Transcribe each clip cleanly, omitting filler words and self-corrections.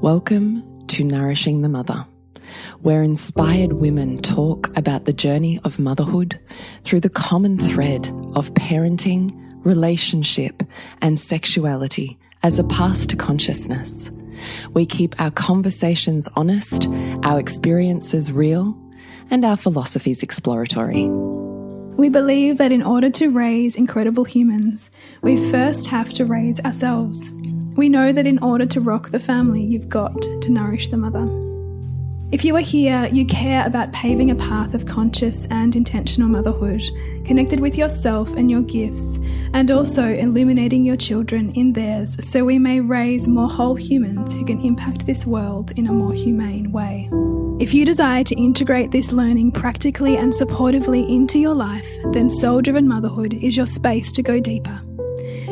Welcome to Nourishing the Mother, where inspired women talk about the journey of motherhood through the common thread of parenting, relationship, and sexuality as a path to consciousness. We keep our conversations honest, our experiences real, and our philosophies exploratory. We believe that in order to raise incredible humans, we first have to raise ourselves. We know that in order to rock the family, you've got to nourish the mother. If you are here, you care about paving a path of conscious and intentional motherhood, connected with yourself and your gifts, and also illuminating your children in theirs so we may raise more whole humans who can impact this world in a more humane way. If you desire to integrate this learning practically and supportively into your life, then Soul-Driven Motherhood is your space to go deeper.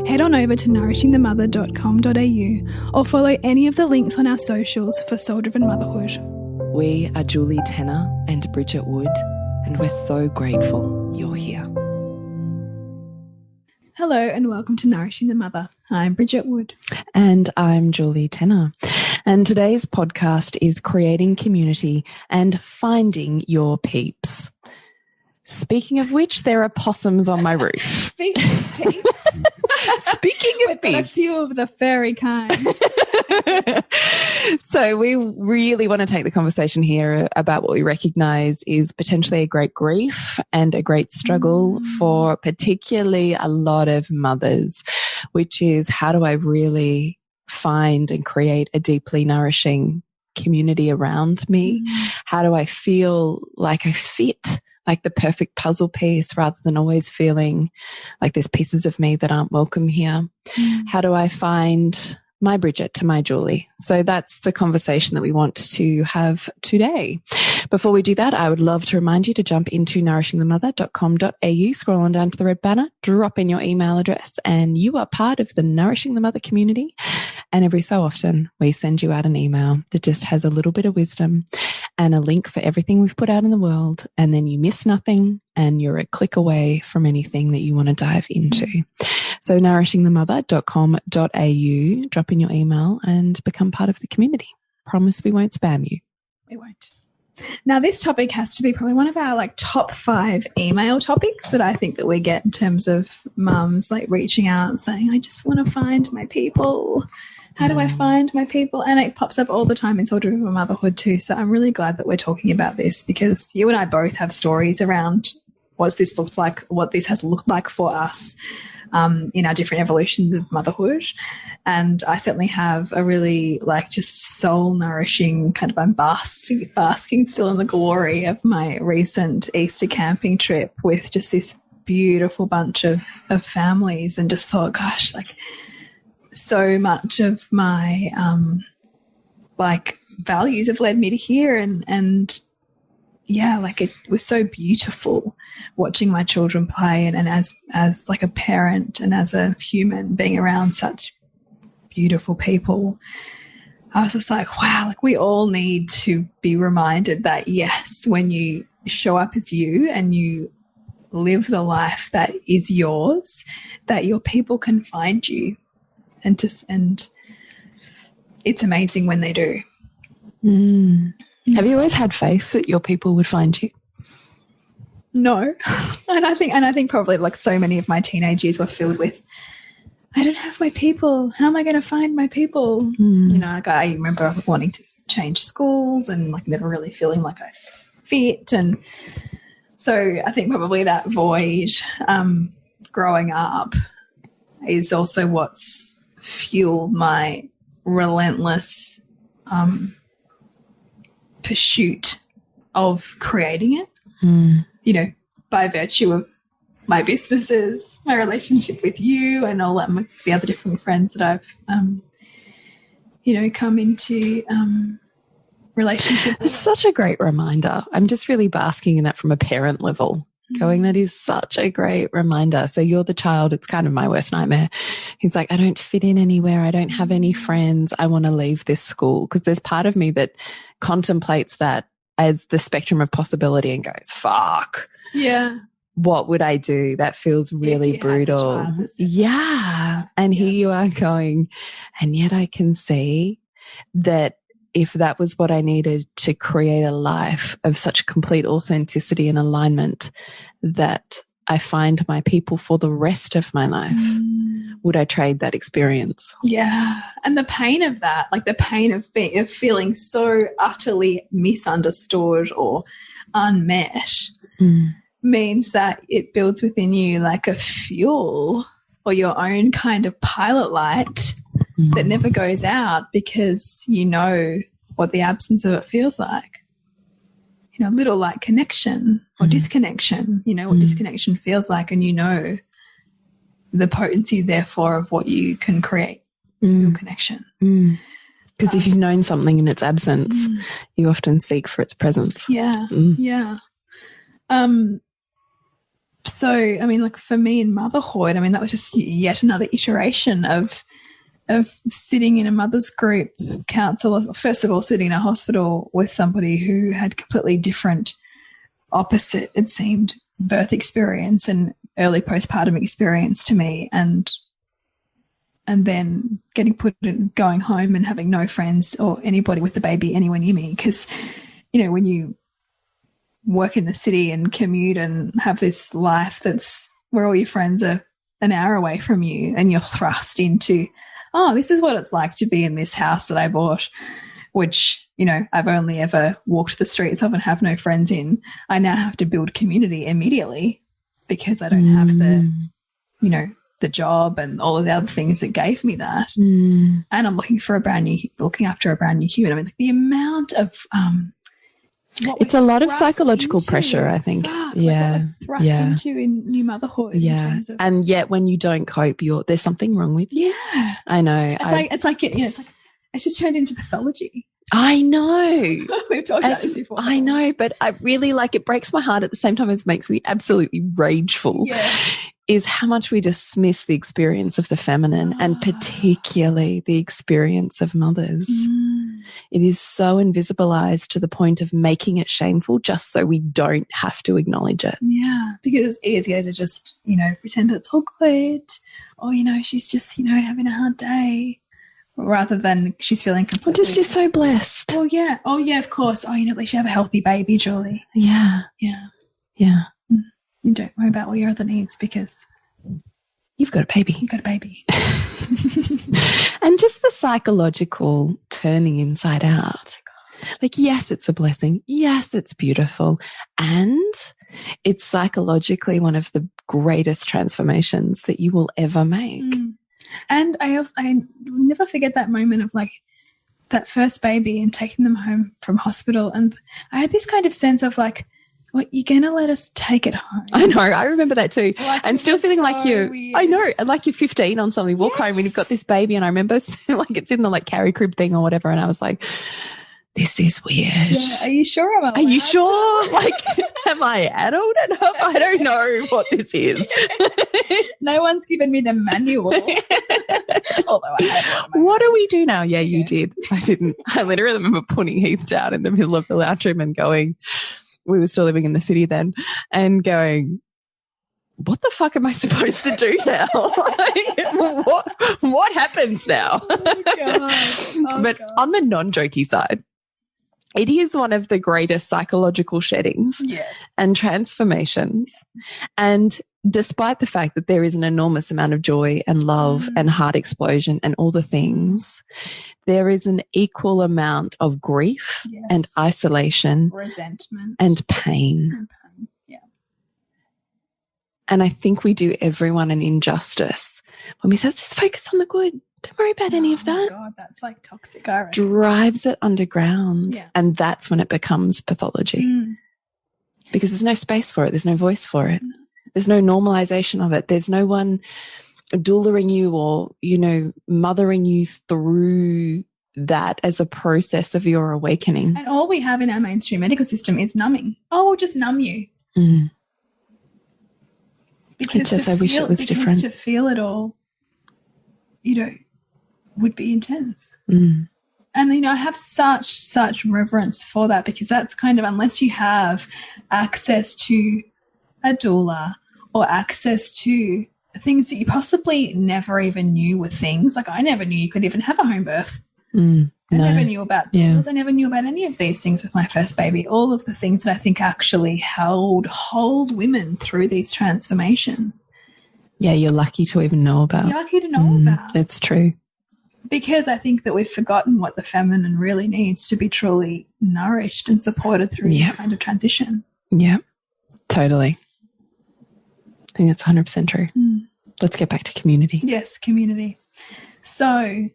Head on over to nourishingthemother.com.au or follow any of the links on our socials for Soul-Driven Motherhood. We are Julie Tenner and Bridget Wood, and we're so grateful you're here. Hello and welcome to Nourishing the Mother. I'm Bridget Wood. And I'm Julie Tenner. And today's podcast is creating community and finding your peeps. Speaking of which, there are possums on my roof. Speaking of peeps. Speaking of peeps. A few of the fairy kind. So we really want to take the conversation here about what we recognise is potentially a great grief and a great struggle for particularly a lot of mothers, which is how do I really find and create a deeply nourishing community around me? How do I feel like I fit, like the perfect puzzle piece, rather than always feeling like there's pieces of me that aren't welcome here? How do I find my Bridget to my Julie? So that's the conversation that we want to have today. Before we do that, I would love to remind you to jump into nourishingthemother.com.au, scroll on down to the red banner, drop in your email address, and you are part of the Nourishing the Mother community. And every so often, we send you out an email that just has a little bit of wisdom and a link for everything we've put out in the world. And then you miss nothing and you're a click away from anything that you want to dive into. So nourishingthemother.com.au, drop in your email and become part of the community. Promise we won't spam you. We won't. Now, this topic has to be probably one of our top 5 email topics that I think that we get in terms of mums reaching out and saying, I just want to find my people. How do I find my people? And it pops up all the time in Soul-Driven Motherhood too. So I'm really glad that we're talking about this, because you and I both have stories around what this looked like, what this has looked like for us in our different evolutions of motherhood. And I certainly have a really just soul nourishing I'm basking still in the glory of my recent Easter camping trip with just this beautiful bunch of families, and just thought, gosh, so much of my values have led me to here, and yeah, it was so beautiful watching my children play, and as a parent and as a human being around such beautiful people. I was just wow, we all need to be reminded that yes, when you show up as you and you live the life that is yours, that your people can find you. And it's amazing when they do. Have you always had faith that your people would find you? No. and I think probably so many of my teenage years were filled with, I don't have my people. How am I going to find my people? I remember wanting to change schools and never really feeling like I fit. And so I think probably that void growing up is also what's fueled my relentless pursuit of creating it, by virtue of my businesses, my relationship with you, and all the other different friends that I've, come into relationship with. It's such a great reminder. I'm just really basking in that from a parent level. Going, that is such a great reminder. So you're the child, it's kind of my worst nightmare. He's like, I don't fit in anywhere. I don't have any friends. I want to leave this school. Because there's part of me that contemplates that as the spectrum of possibility and goes, fuck. Yeah. What would I do? That feels really brutal. Yeah. And here you are going, and yet I can see that if that was what I needed to create a life of such complete authenticity and alignment that I find my people for the rest of my life, would I trade that experience? Yeah. And the pain of that, like the pain of feeling so utterly misunderstood or unmet, means that it builds within you like a fuel or your own kind of pilot light that never goes out, because you know what the absence of it feels like. You know, little like connection or disconnection, you know what disconnection feels like, and you know the potency, therefore, of what you can create through connection. Because if you've known something in its absence, you often seek for its presence. Yeah, yeah. So, I mean, like for me in motherhood, I mean, that was just yet another iteration of sitting in a mother's group counsel. First of all, sitting in a hospital with somebody who had completely different, opposite, it seemed, birth experience and early postpartum experience to me, and then getting put in, going home and having no friends or anybody with the baby anywhere near me, because, you know, when you work in the city and commute and have this life that's where all your friends are an hour away from you, and you're thrust into, oh, this is what it's like to be in this house that I bought, which, you know, I've only ever walked the streets of and have no friends in. I now have to build community immediately because I don't have the, you know, the job and all of the other things that gave me that. And I'm looking after a brand new human. I mean, like the amount of it's a lot of psychological pressure, I think. Like thrust into in new motherhood. In terms of, and yet when you don't cope, there's something wrong with you. Yeah, I know. It's just turned into pathology. I know. We've talked about this before. I know, but I really like, it breaks my heart at the same time as makes me absolutely rageful. Yeah. Is how much we dismiss the experience of the feminine and particularly the experience of mothers. It is so invisibilized to the point of making it shameful just so we don't have to acknowledge it. Yeah, because it's easier to just, you know, pretend it's all good, or, you know, she's just, you know, having a hard day, rather than she's feeling completely... Just so blessed. Oh, yeah. Oh, yeah, of course. Oh, you know, at least you have a healthy baby, Julie. Yeah. Yeah. Yeah. You don't worry about all your other needs because you've got a baby. You've got a baby. And just the psychological turning inside out. Like, yes, it's a blessing. Yes, it's beautiful. And it's psychologically one of the greatest transformations that you will ever make. And I never forget that moment of like that first baby and taking them home from hospital. And I had this kind of sense of like, well, you're going to let us take it home. I know. I remember that too. Like, and still feeling like you're, weird. I know, and like you're 15 on something, walk home and you've got this baby. And I remember like it's in the like carry crib thing or whatever. And I was like, this is weird. Yeah, are you sure? Are you sure? Like, am I adult enough? I don't know what this is. No one's given me the manual. Although I had one. What do we do now? Yeah, you did. I didn't. I literally remember putting Heath down in the middle of the lounge room and going, we were still living in the city then, and going, what the fuck am I supposed to do now? Like, what happens now? But on the non-jokey side, it is one of the greatest psychological sheddings and transformations. And despite the fact that there is an enormous amount of joy and love and heart explosion and all the things, there is an equal amount of grief and isolation, resentment and pain. And I think we do everyone an injustice when we say, let's just focus on the good. Don't worry about any of that. Oh, God, that's like toxic. I reckon. Drives it underground. Yeah. And that's when it becomes pathology. Because there's no space for it. There's no voice for it. There's no normalization of it. There's no one doulaing you or, you know, mothering you through that as a process of your awakening. And all we have in our mainstream medical system is numbing. Oh, we'll just numb you. Because I wish it was different. To feel it all, you know, would be intense. And, you know, I have such reverence for that, because that's kind of, unless you have access to a doula or access to things that you possibly never even knew were things. Like I never knew you could even have a home birth. I never knew about doulas. I never knew about any of these things with my first baby. All of the things that I think actually hold women through these transformations. Yeah, you're lucky to even know about. You're lucky to know about. It's true. Because I think that we've forgotten what the feminine really needs to be truly nourished and supported through this kind of transition. Yeah, totally. I think that's 100% true. Let's get back to community. Yes, community. So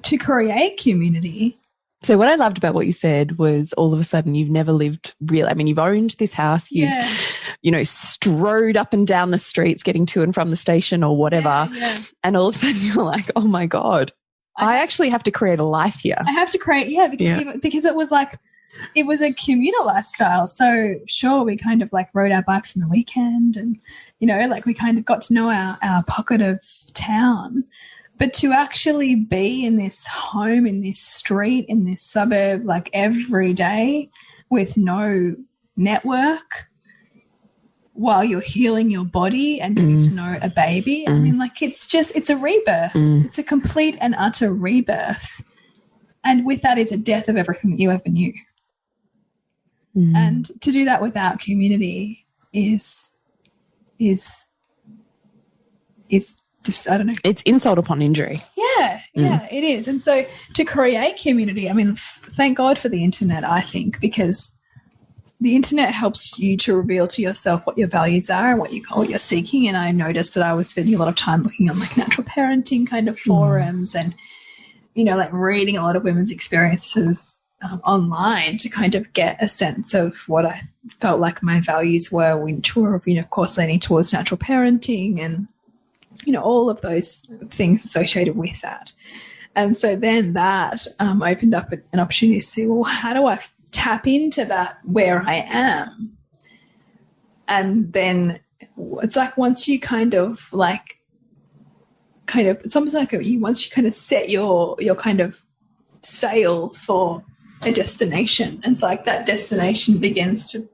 to create community. So what I loved about what you said was all of a sudden you've never lived real. I mean, you've owned this house. You've, you know, strode up and down the streets getting to and from the station or whatever. And all of a sudden you're like, oh my God, I actually have to create a life here. I have to create, because it was like, it was a communal lifestyle. So sure, we kind of like rode our bikes on the weekend and, you know, like we kind of got to know our pocket of town. But to actually be in this home, in this street, in this suburb, like every day with no network while you're healing your body and getting to know a baby, I mean, like it's a rebirth. It's a complete and utter rebirth. And with that is a death of everything that you ever knew. And to do that without community is just, I don't know. It's insult upon injury. Yeah, it is. And so to create community, I mean, thank God for the internet, I think, because the internet helps you to reveal to yourself what your values are and what you're seeking. And I noticed that I was spending a lot of time looking on like natural parenting kind of forums and, you know, like reading a lot of women's experiences online to kind of get a sense of what I felt like my values were, which were, you know, of course, leaning towards natural parenting and, you know, all of those things associated with that. And so then that opened up an opportunity to see, well, how do I tap into that where I am? And then it's like once you it's almost like once you kind of set your kind of sail for a destination, and it's like that destination begins to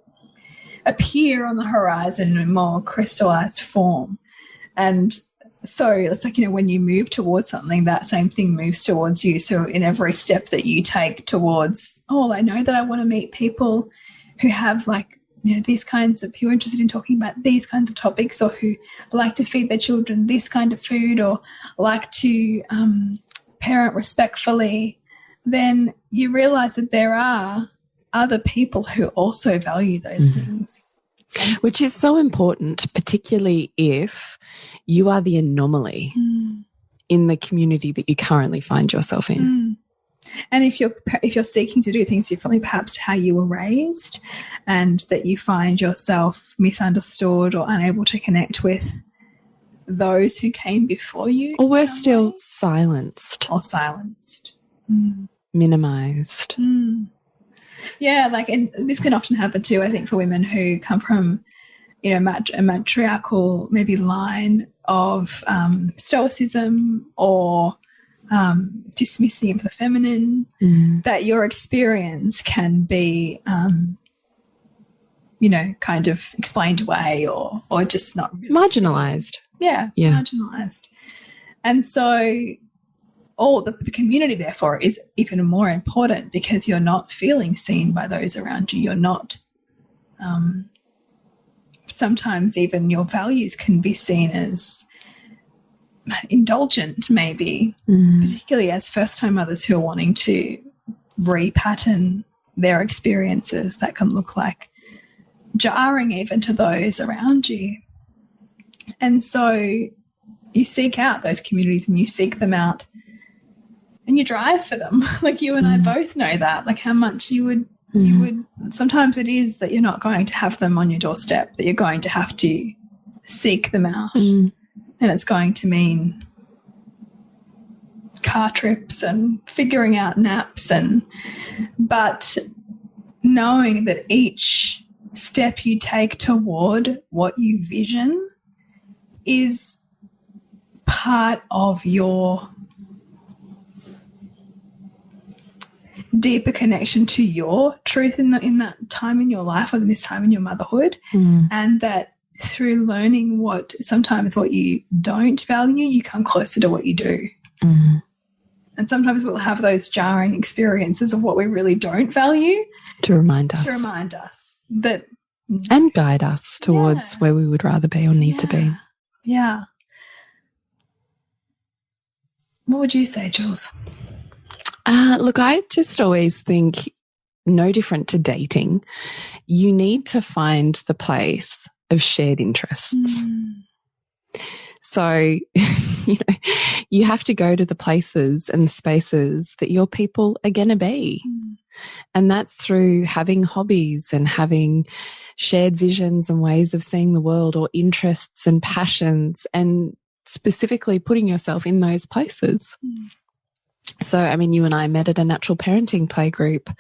appear on the horizon in more crystallized form. And so it's like, you know, when you move towards something, that same thing moves towards you. So in every step that you take towards, oh, I know that I want to meet people who have like, you know, these kinds of, who are interested in talking about these kinds of topics, or who like to feed their children this kind of food, or like to parent respectfully, then you realize that there are other people who also value those things. Which is so important, particularly if you are the anomaly in the community that you currently find yourself in. And if you're seeking to do things differently, perhaps how you were raised, and that you find yourself misunderstood or unable to connect with those who came before you. Or were still silenced. Or silenced. Minimized. Yeah, like, and this can often happen too, I think, for women who come from, you know, a matriarchal maybe line of stoicism or dismissing of the feminine, that your experience can be, you know, kind of explained away or just not really marginalized. Yeah, marginalized. And so the community, therefore, is even more important, because you're not feeling seen by those around you. You're not, sometimes even your values can be seen as indulgent, maybe, particularly as first-time mothers who are wanting to repattern their experiences. That can look like jarring even to those around you. And so you seek out those communities, and you seek them out, and you drive for them. Like you and I both know that, like how much you would, sometimes it is that you're not going to have them on your doorstep, that you're going to have to seek them out. And it's going to mean car trips and figuring out naps, but knowing that each step you take toward what you vision is part of your deeper connection to your truth in that time in your life, or in this time in your motherhood, and that through learning what you don't value, you come closer to what you do. And sometimes we'll have those jarring experiences of what we really don't value. To remind us. To remind us that. And guide us towards where we would rather be or need to be. Yeah. What would you say, Jules? Look, I just always think no different to dating. You need to find the place of shared interests. So, you have to go to the places and spaces that your people are going to be. And that's through having hobbies and having shared visions and ways of seeing the world, or interests and passions, and specifically putting yourself in those places. So, I mean, you and I met at a natural parenting playgroup.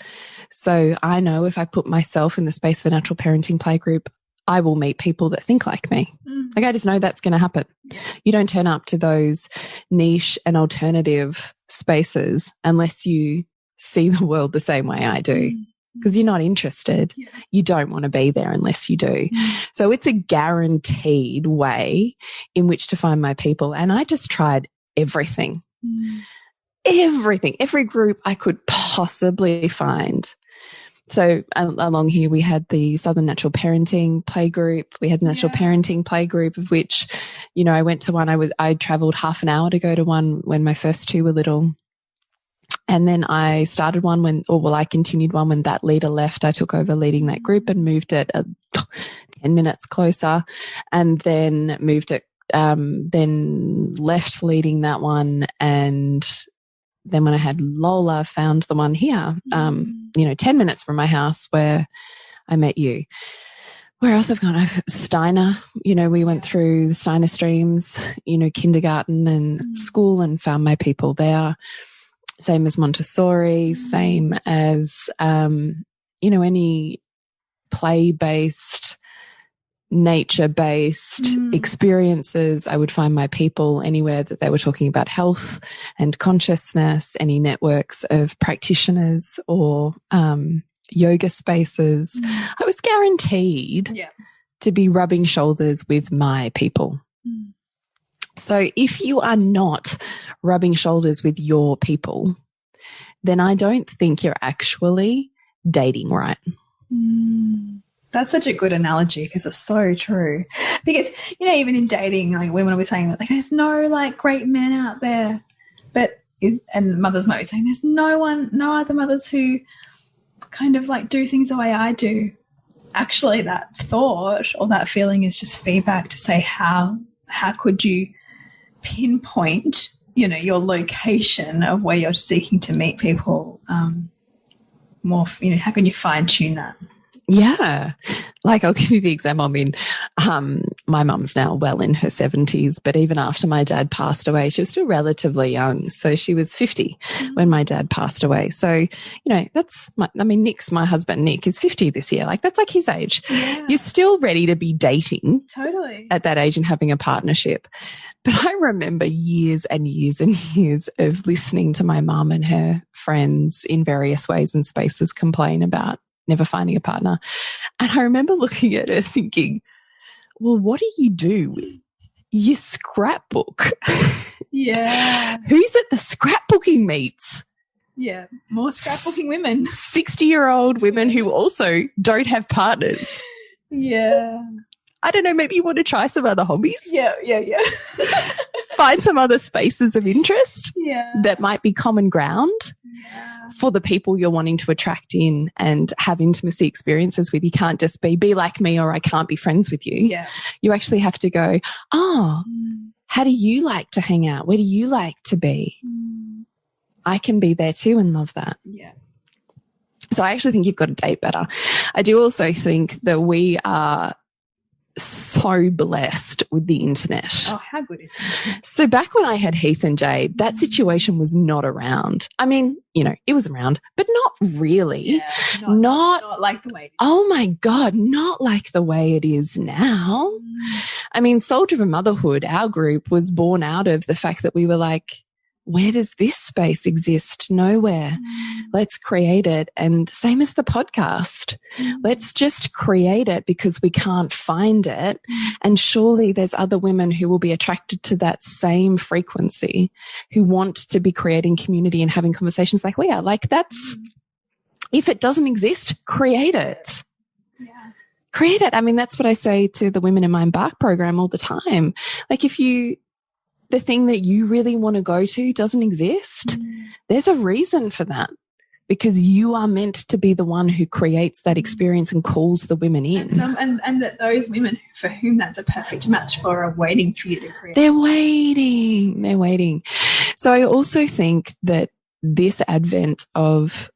So I know if I put myself in the space of a natural parenting playgroup, I will meet people that think like me. Like, I just know that's going to happen. You don't turn up to those niche and alternative spaces unless you see the world the same way I do, because you're not interested. You don't want to be there unless you do. So it's a guaranteed way in which to find my people. And I just tried everything, every group I could possibly find. So along here, we had the Southern Natural Parenting Playgroup. We had the Natural Parenting Playgroup, of which, I went to one. I traveled half an hour to go to one when my first two were little. And then I started one I continued one when that leader left. I took over leading that group and moved it 10 minutes closer, and then then left leading that one. And then when I had Lola, found the one here, 10 minutes from my house where I met you. Where else I've gone? Steiner, we went through the Steiner streams, kindergarten and school, and found my people there. Same as Montessori, same as, any play-based, nature-based experiences. I would find my people anywhere that they were talking about health and consciousness, any networks of practitioners or yoga spaces. I was guaranteed to be rubbing shoulders with my people. So if you are not rubbing shoulders with your people, then I don't think you're actually dating right. That's such a good analogy, because it's so true. Because, even in dating, like women will be saying that, like, there's no great men out there, and mothers might be saying there's no other mothers who kind of do things the way I do. Actually, that thought or that feeling is just feedback to say, how could you pinpoint, your location of where you're seeking to meet people more, how can you fine tune that? Yeah. Like, I'll give you the example. I mean, my mum's now well in her 70s, but even after my dad passed away, she was still relatively young. So she was 50 when my dad passed away. So, that's Nick's, my husband, Nick, is 50 this year. Like, that's like his age. Yeah. You're still ready to be dating. Totally. At that age and having a partnership. But I remember years and years and years of listening to my mum and her friends in various ways and spaces complain about never finding a partner. And I remember looking at her thinking, well, what do? You scrapbook. Yeah. Who's at the scrapbooking meets? Yeah. More scrapbooking women. 60-year-old women who also don't have partners. Yeah. I don't know, maybe you want to try some other hobbies? Yeah. Find some other spaces of interest that might be common ground for the people you're wanting to attract in and have intimacy experiences with. You can't just be like me or I can't be friends with you. Yeah. You actually have to go, how do you like to hang out? Where do you like to be? I can be there too and love that. Yeah. So I actually think you've got to date better. I do also think that we are so blessed with the internet. Oh, how good is it? So back when I had Heath and Jade, that situation was not around. I mean, it was around, but not really. Yeah, not like the way it is. Oh my God, not like the way it is now. I mean, Soul Driven Motherhood, our group, was born out of the fact that we were like, where does this space exist? Nowhere. Let's create it. And same as the podcast. Let's just create it because we can't find it. And surely there's other women who will be attracted to that same frequency, who want to be creating community and having conversations like we are. Like that's, if it doesn't exist, create it. Yeah. Create it. I mean, that's what I say to the women in my Embark program all the time. Like if the thing that you really want to go to doesn't exist, there's a reason for that, because you are meant to be the one who creates that experience and calls the women in. And that those women for whom that's a perfect match for are waiting for you to create. They're waiting. They're waiting. So I also think that this advent of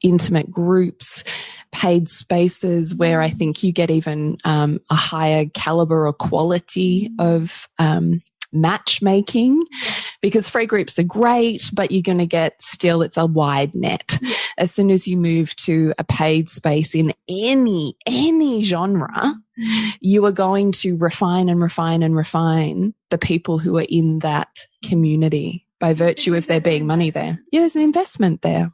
intimate groups, paid spaces where I think you get even a higher caliber or quality of matchmaking, because free groups are great, but you're going to get still, it's a wide net. As soon as you move to a paid space in any genre, you are going to refine and refine and refine the people who are in that community by virtue of there being money there. Yeah, there's an investment there.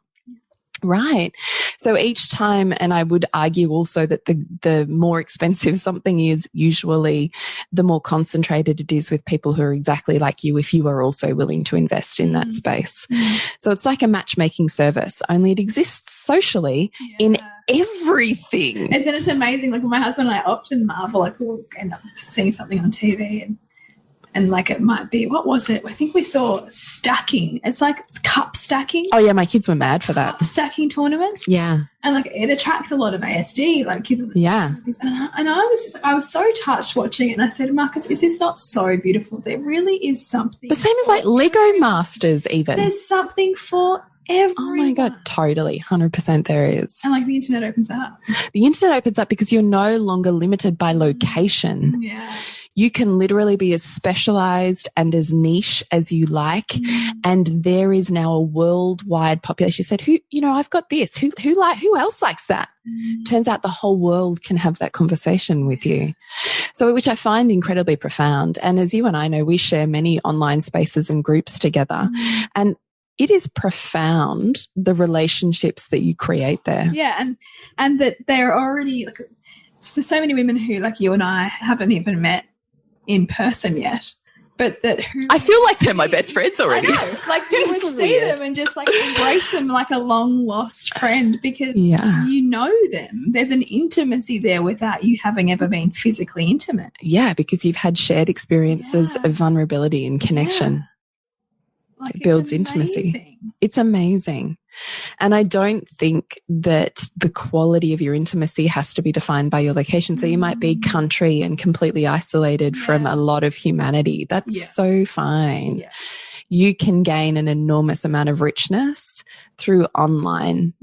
Right. So each time, and I would argue also that the more expensive something is, usually the more concentrated it is with people who are exactly like you, if you are also willing to invest in that space. So it's like a matchmaking service, only it exists socially in everything. It's amazing. Like my husband and I often marvel, like we'll end up seeing something on TV and like it might be, what was it? I think we saw stacking. It's like cup stacking. Oh yeah, my kids were mad for that. Cup stacking tournaments. Yeah. And like it attracts a lot of ASD, like kids. Yeah. And I was just, I was so touched watching it. And I said, Marcus, is this not so beautiful? There really is something. The same as like Lego Masters even. There's something for everyone. Oh my God, totally. 100% there is. And like the internet opens up. The internet opens up because you're no longer limited by location. Yeah. You can literally be as specialized and as niche as you like. And there is now a worldwide population. You said, I've got this. Who else likes that? Turns out the whole world can have that conversation with you. So, which I find incredibly profound. And as you and I know, we share many online spaces and groups together. And it is profound, the relationships that you create there. Yeah. And that they're already, like, there's so many women who, like you and I, haven't even met in person yet, but I feel like they're my best friends already. I know. Like you would see them and just like embrace them like a long lost friend, because you know them. There's an intimacy there without you having ever been physically intimate. Yeah, because you've had shared experiences of vulnerability and connection. Like it builds intimacy. It's amazing. And I don't think that the quality of your intimacy has to be defined by your location. So you might be country and completely isolated from a lot of humanity. That's so fine. Yeah. You can gain an enormous amount of richness through online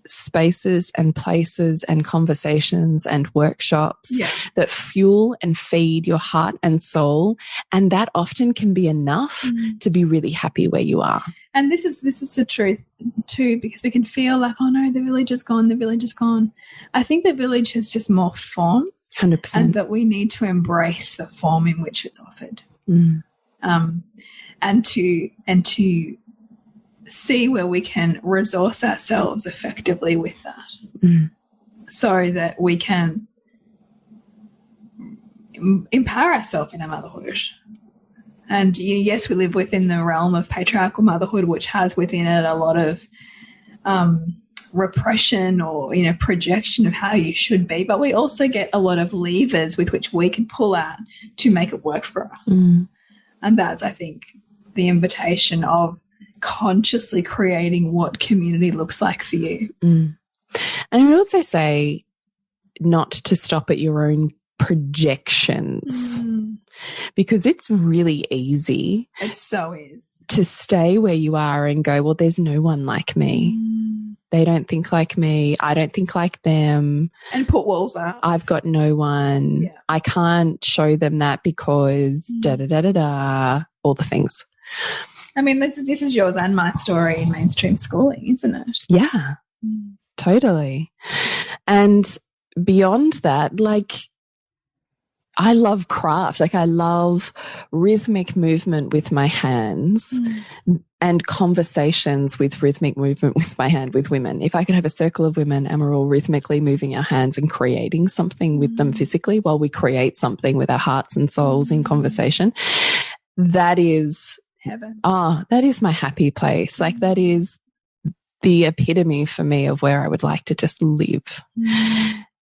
spaces and places and conversations and workshops that fuel and feed your heart and soul. And that often can be enough to be really happy where you are. And this is the truth too, because we can feel like, oh no, the village is gone, the village is gone. I think the village has just more form. 100%. And that we need to embrace the form in which it's offered. And to see where we can resource ourselves effectively with that, so that we can empower ourselves in our motherhood. And yes, we live within the realm of patriarchal motherhood, which has within it a lot of repression or projection of how you should be, but we also get a lot of levers with which we can pull out to make it work for us. And that's, I think, the invitation of consciously creating what community looks like for you. And I would also say not to stop at your own projections, because it's really easy. It so is. To stay where you are and go, well, there's no one like me. They don't think like me. I don't think like them. And put walls up. I've got no one. Yeah. I can't show them that because da-da-da-da-da, all the things. I mean, this is yours and my story in mainstream schooling, isn't it? Yeah, totally. And beyond that, like, I love craft. Like I love rhythmic movement with my hands and conversations with rhythmic movement with my hand with women. If I could have a circle of women and we're all rhythmically moving our hands and creating something with them physically while we create something with our hearts and souls in conversation, that is heaven. Oh, that is my happy place. Like that is the epitome for me of where I would like to just live.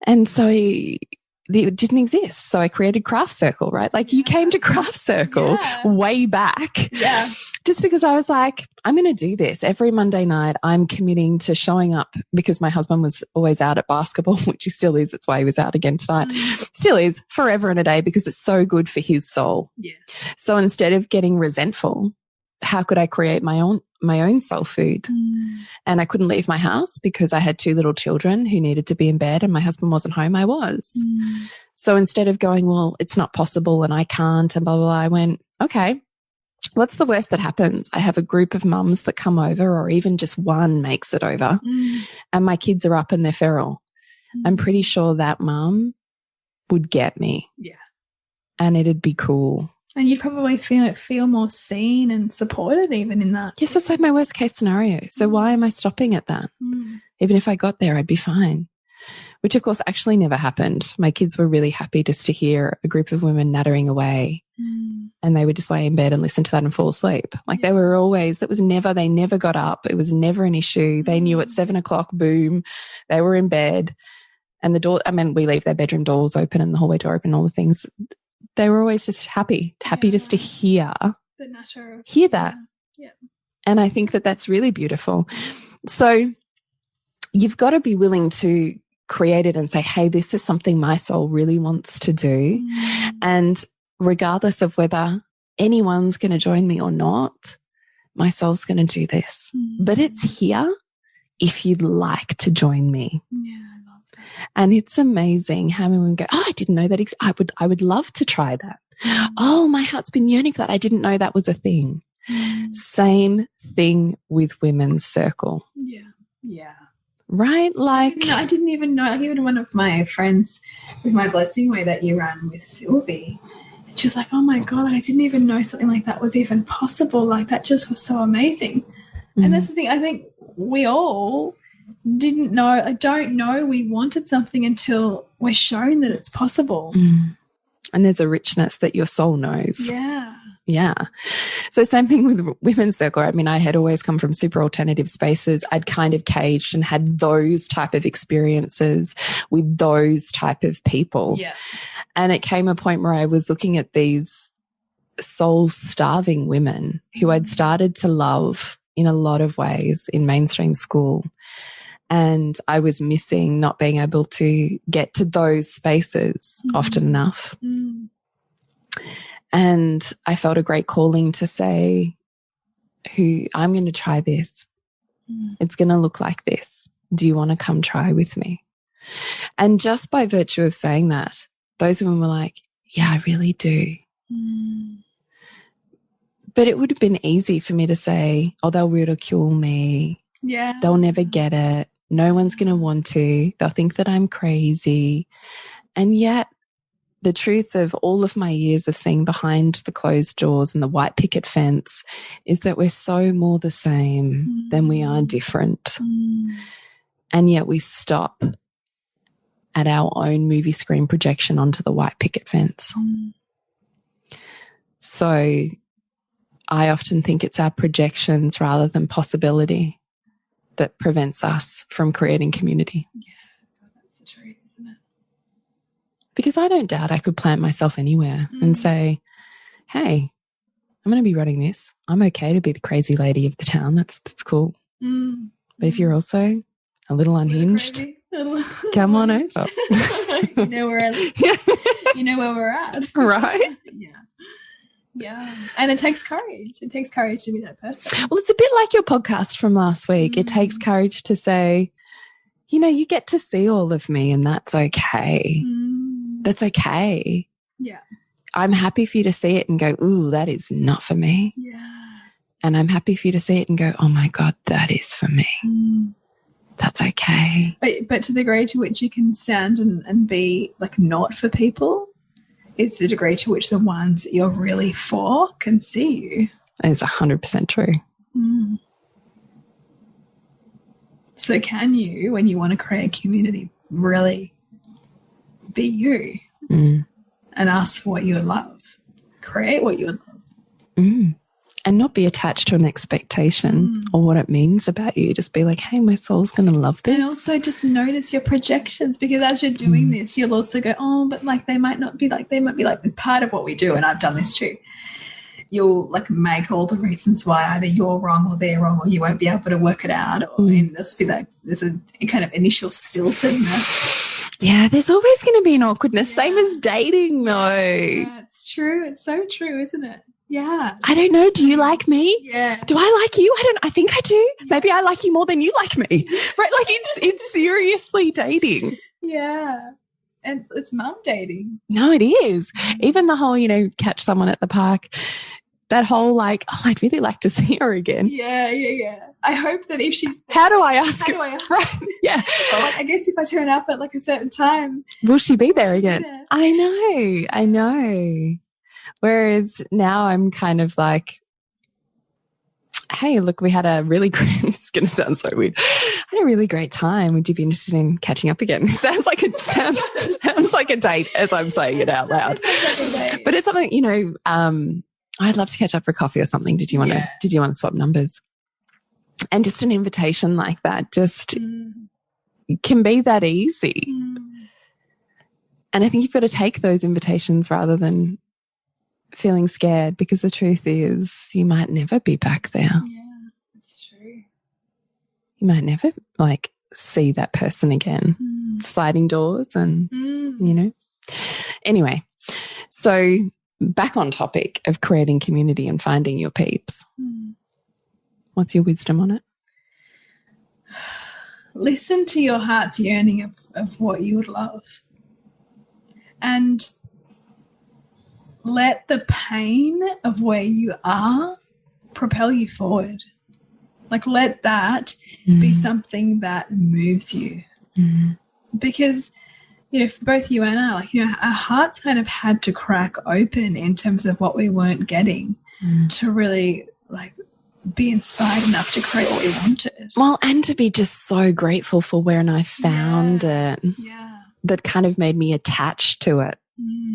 And so it didn't exist. So I created Craft Circle, right? Like you came to Craft Circle way back. Yeah. Just because I was like, I'm going to do this. Every Monday night, I'm committing to showing up because my husband was always out at basketball, which he still is. It's why he was out again tonight. Still is forever and a day because it's so good for his soul. Yeah. So instead of getting resentful, how could I create my own soul food? And I couldn't leave my house because I had 2 little children who needed to be in bed and my husband wasn't home. I was. So instead of going, well, it's not possible and I can't and blah, blah, blah, I went, okay, what's the worst that happens? I have a group of mums that come over or even just one makes it over and my kids are up and they're feral. I'm pretty sure that mum would get me. Yeah. And it'd be cool. And you'd probably feel more seen and supported even in that. Yes, that's like my worst case scenario. So why am I stopping at that? Even if I got there, I'd be fine. Which, of course, actually never happened. My kids were really happy just to hear a group of women nattering away. And they would just lay in bed and listen to that and fall asleep. Like they were always, they never got up. It was never an issue. They knew at 7 o'clock, boom, they were in bed. And the door, we leave their bedroom doors open and the hallway door open, all the things. They were always just happy just to hear that. Yeah. And I think that that's really beautiful. So you've got to be willing to create it and say, hey, this is something my soul really wants to do. And regardless of whether anyone's going to join me or not, my soul's going to do this. But it's here if you'd like to join me. Yeah, I love that. And it's amazing how many women go, oh, I didn't know that. I would love to try that. Oh, my heart's been yearning for that. I didn't know that was a thing. Same thing with Women's Circle. Yeah. Yeah. Right? Like, I didn't even know, like even one of my friends with my Blessing Way that you ran with Sylvie, she was like, oh my God, I didn't even know something like that was even possible. Like that just was so amazing. And that's the thing, I think we all don't know we wanted something until we're shown that it's possible. And there's a richness that your soul knows. Yeah. Yeah. So same thing with Women's Circle. I mean, I had always come from super alternative spaces. I'd kind of caged and had those type of experiences with those type of people. Yeah. And it came a point where I was looking at these soul-starving women who I'd started to love in a lot of ways in mainstream school. And I was missing not being able to get to those spaces often enough. And I felt a great calling to say, I'm going to try this. It's going to look like this. Do you want to come try with me? And just by virtue of saying that, those women were like, yeah, I really do. But it would have been easy for me to say, oh, they'll ridicule me. Yeah. They'll never get it. No one's going to want to. They'll think that I'm crazy. And yet, the truth of all of my years of seeing behind the closed doors and the white picket fence is that we're so more the same than we are different. And yet we stop at our own movie screen projection onto the white picket fence. So I often think it's our projections rather than possibility that prevents us from creating community. Yeah, that's the truth, isn't it? Because I don't doubt I could plant myself anywhere and say, hey, I'm going to be running this. I'm okay to be the crazy lady of the town. That's cool. But if you're also a little unhinged, come on over. You know where we're at. Right? Yeah. Yeah. And it takes courage. It takes courage to be that person. Well, it's a bit like your podcast from last week. It takes courage to say, you get to see all of me and that's okay. That's okay. Yeah. I'm happy for you to see it and go, ooh, that is not for me. Yeah. And I'm happy for you to see it and go, oh my God, that is for me. That's okay. But to the degree to which you can stand and be like not for people, is the degree to which the ones that you're really for can see you. It's 100% true. Mm. So can you, when you want to create a community, really be you and ask for what you would love, create what you would love? And not be attached to an expectation or what it means about you. Just be like, hey, my soul's going to love this. And also just notice your projections, because as you're doing this, you'll also go, oh, but like they might not be like, they might be like part of what we do. And I've done this too. You'll like make all the reasons why either you're wrong or they're wrong, or you won't be able to work it out. Or and there's be like, there's a kind of initial stiltedness. Yeah, there's always going to be an awkwardness. Same as dating though. Yeah, it's true. It's so true, isn't it? Yeah. I don't know. Do you like me? Yeah. Do I like you? I think I do. Maybe I like you more than you like me. Right? Like it's seriously dating. Yeah. And it's mum dating. No, it is. Even the whole, catch someone at the park, that whole like, oh, I'd really like to see her again. Yeah. I hope that if she's there, How do I ask her? Right. Yeah. Well, I guess if I turn up at like a certain time, will she be there again? Yeah. I know. Whereas now I'm kind of like, hey, look, we had a really great, it's going to sound so weird. I had a really great time. Would you be interested in catching up again? Sounds like a date as I'm saying it out loud. But it's something, I'd love to catch up for coffee or something. Did you want to swap numbers? And just an invitation like that just can be that easy. And I think you've got to take those invitations rather than feeling scared, because the truth is you might never be back there. Yeah, that's true. You might never like see that person again. Sliding doors and, Anyway, so back on topic of creating community and finding your peeps. What's your wisdom on it? Listen to your heart's yearning of what you would love. And let the pain of where you are propel you forward. Like let that be something that moves you. Because, for both you and I, like, our hearts kind of had to crack open in terms of what we weren't getting to really like be inspired enough to create what we wanted. Well, and to be just so grateful for when I found it. Yeah. That kind of made me attached to it.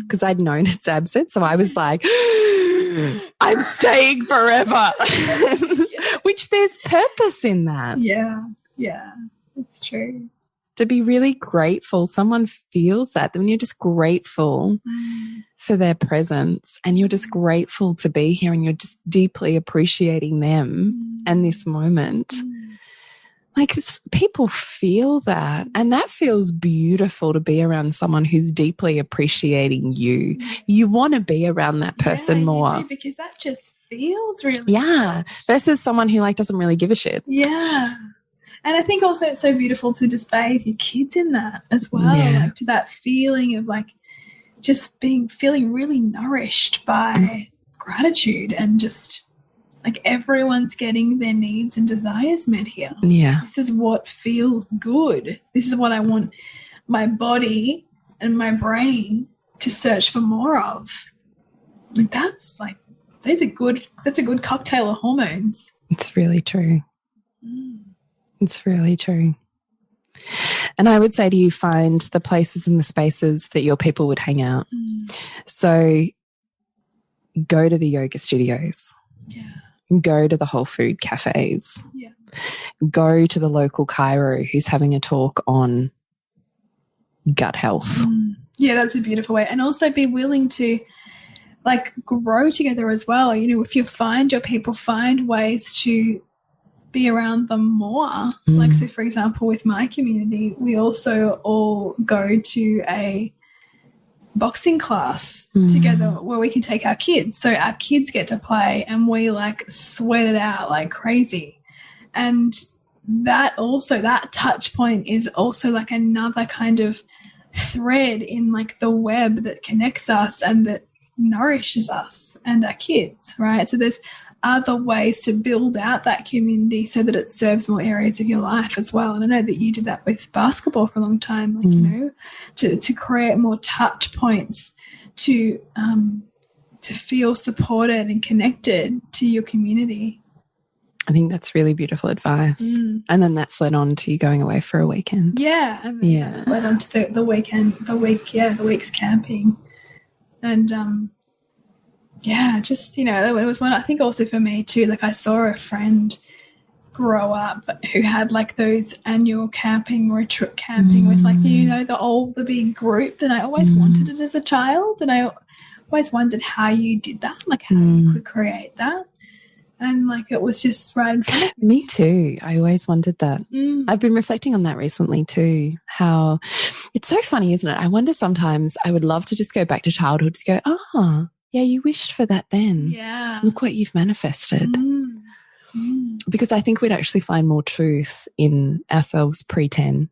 Because I'd known its absence. So I was like, I'm staying forever. Which there's purpose in that. Yeah, it's true. To be really grateful. Someone feels that when you're just grateful for their presence and you're just grateful to be here and you're just deeply appreciating them and this moment. Like people feel that, and that feels beautiful to be around someone who's deeply appreciating you. You want to be around that person more. You do, because that just feels really good. Versus someone who like doesn't really give a shit. Yeah. And I think also it's so beautiful to just bathe your kids in that as well. Like to that feeling of like just feeling really nourished by gratitude and just like everyone's getting their needs and desires met here. Yeah. This is what feels good. This is what I want my body and my brain to search for more of. Like that's a good cocktail of hormones. It's really true. It's really true. And I would say to you, find the places and the spaces that your people would hang out. So go to the yoga studios. Yeah. Go to the whole food cafes. Yeah. Go to the local chiro who's having a talk on gut health. Yeah, that's a beautiful way. And also be willing to like grow together as well. If you find your people, find ways to be around them more. Like, so for example, with my community, we also all go to a boxing class together where we can take our kids. So our kids get to play and we like sweat it out like crazy. And that touch point is also like another kind of thread in like the web that connects us and that nourishes us and our kids, right? So there's other ways to build out that community so that it serves more areas of your life as well. And I know that you did that with basketball for a long time, like, to create more touch points to feel supported and connected to your community. I think that's really beautiful advice. And then that's led on to you going away for a weekend. Yeah. And then led on to the week's camping. And, just, it was one, I think also for me too, like I saw a friend grow up who had like those annual camping with like, the big group, and I always wanted it as a child. And I always wondered how you did that, like how you could create that. And like it was just right in front of me. Me too. I always wondered that. I've been reflecting on that recently too, how it's so funny, isn't it? I wonder sometimes I would love to just go back to childhood to go, oh, yeah, you wished for that then. Yeah. Look what you've manifested. Because I think we'd actually find more truth in ourselves pre-10.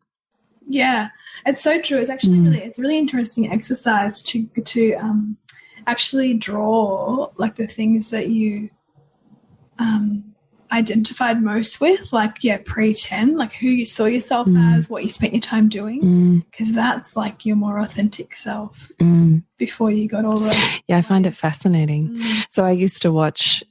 Yeah, it's so true. It's actually it's a really interesting exercise to actually draw like the things that you identified most with, like pre-10, like who you saw yourself as, what you spent your time doing, because that's like your more authentic self before you got all the I find it fascinating. So I used to watch,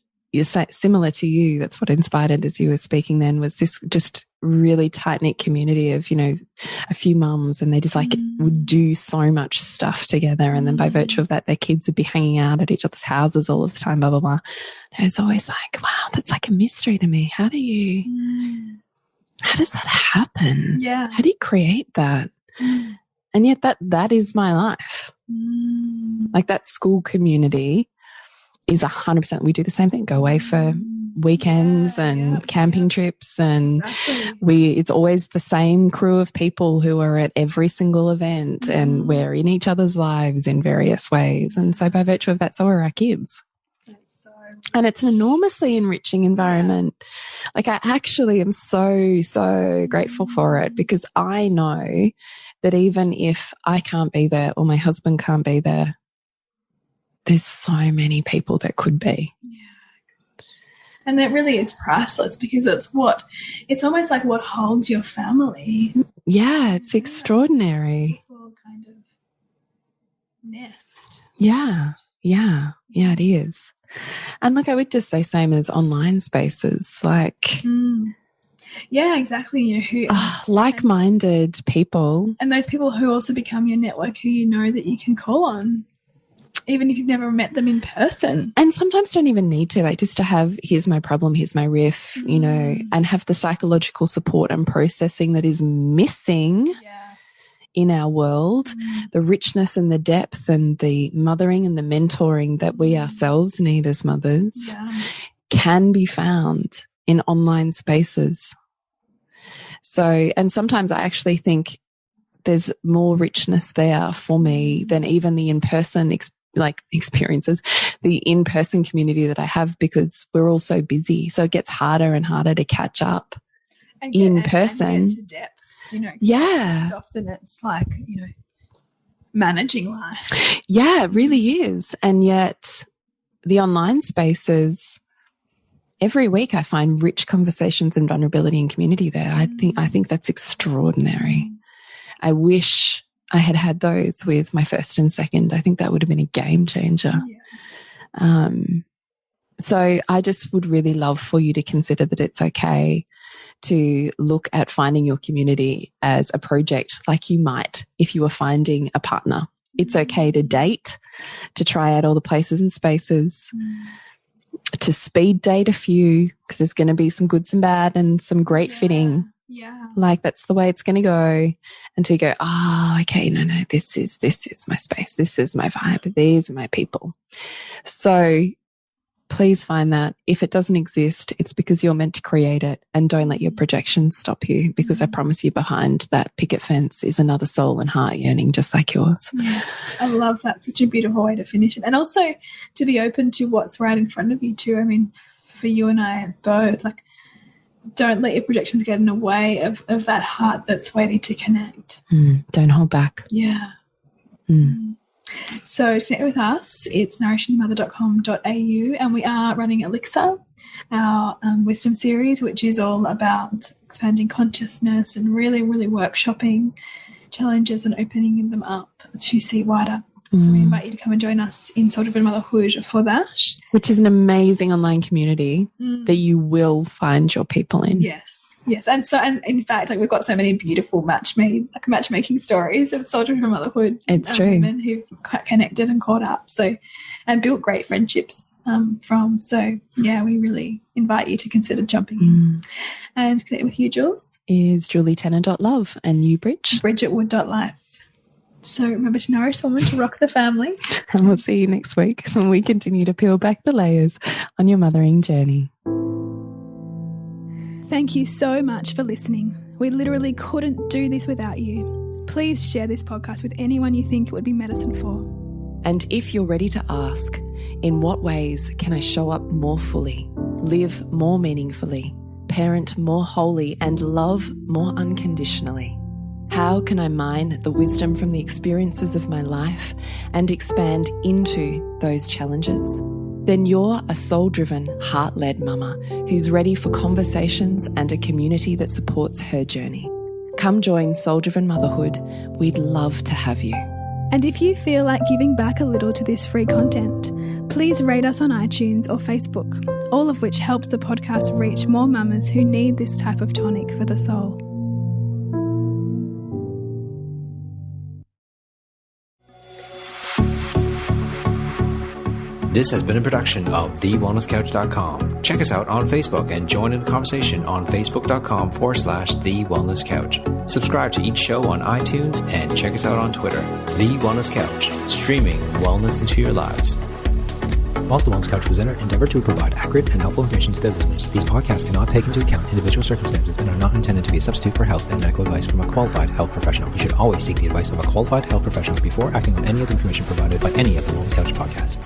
similar to you, that's what inspired it as you were speaking then, was this just really tight-knit community of a few mums, and they just like would do so much stuff together, and then by virtue of that their kids would be hanging out at each other's houses all of the time, blah blah blah. And I was always like, wow, that's like a mystery to me. How does that happen? How do you create that? And yet that is my life. Like that school community is 100%. We do the same thing, go away for weekends and camping trips, and it's always the same crew of people who are at every single event, and we're in each other's lives in various ways. And so by virtue of that, so are our kids. And it's an enormously enriching environment. Like I actually am so grateful for it, because I know that even if I can't be there or my husband can't be there, there's so many people that could be. And that really is priceless, because it's almost like what holds your family. Yeah, it's extraordinary. Kind of nest. Yeah, it is. And look, I would just say same as online spaces, like yeah, exactly. like-minded people, and those people who also become your network, who that you can call on, even if you've never met them in person. And sometimes don't even need to, like just to have, here's my problem, here's my riff, and have the psychological support and processing that is missing in our world, the richness and the depth and the mothering and the mentoring that we ourselves need as mothers can be found in online spaces. So, and sometimes I actually think there's more richness there for me than even the in-person experiences, the in-person community that I have, because we're all so busy. So it gets harder and harder to catch up in person. And get to depth, often it's like, managing life. Yeah, it really is. And yet the online spaces, every week I find rich conversations and vulnerability and community there. I think that's extraordinary. I wish I had those with my first and second. I think that would have been a game changer. So I just would really love for you to consider that it's okay to look at finding your community as a project, like you might if you were finding a partner. It's okay to date, to try out all the places and spaces, to speed date a few, because there's going to be some good, some bad, and some great fitting. Like that's the way it's going to go. And to go, okay, no, this is my space. This is my vibe. These are my people. So please find that. If it doesn't exist, it's because you're meant to create it, and don't let your projections stop you, because I promise you behind that picket fence is another soul and heart yearning just like yours. Yes, I love that. Such a beautiful way to finish it. And also to be open to what's right in front of you too. I mean, for you and I both, like, don't let your projections get in the way of that heart that's waiting to connect. Don't hold back. Yeah. So to connect with us, it's nourishingmother.com.au, and we are running Elixir, our wisdom series, which is all about expanding consciousness and really, really workshopping challenges and opening them up to see wider. So we invite you to come and join us in Soul Driven Motherhood for that. Which is an amazing online community that you will find your people in. Yes. Yes, and in fact, like we've got so many beautiful matchmaking stories of Soul Driven Motherhood. It's true. Women who've connected and caught up, and built great friendships from. So yeah, we really invite you to consider jumping in and connect with you. Jules is julietanner.love and you, Bridge, bridgetwood.life. So remember to nourish the woman, to rock the family, and we'll see you next week when we continue to peel back the layers on your mothering journey. Thank you so much for listening. We literally couldn't do this without you. Please share this podcast with anyone you think it would be medicine for. And if you're ready to ask, in what ways can I show up more fully, live more meaningfully, parent more wholly, and love more unconditionally? How can I mine the wisdom from the experiences of my life and expand into those challenges? Then you're a soul-driven, heart-led mama who's ready for conversations and a community that supports her journey. Come join Soul Driven Motherhood. We'd love to have you. And if you feel like giving back a little to this free content, please rate us on iTunes or Facebook, all of which helps the podcast reach more mamas who need this type of tonic for the soul. This has been a production of TheWellnessCouch.com. Check us out on Facebook and join in the conversation on Facebook.com/TheWellnessCouch. Subscribe to each show on iTunes and check us out on Twitter. The Wellness Couch, streaming wellness into your lives. Whilst the Wellness Couch presenter endeavor to provide accurate and helpful information to their listeners, these podcasts cannot take into account individual circumstances and are not intended to be a substitute for health and medical advice from a qualified health professional. You should always seek the advice of a qualified health professional before acting on any of the information provided by any of the Wellness Couch podcasts.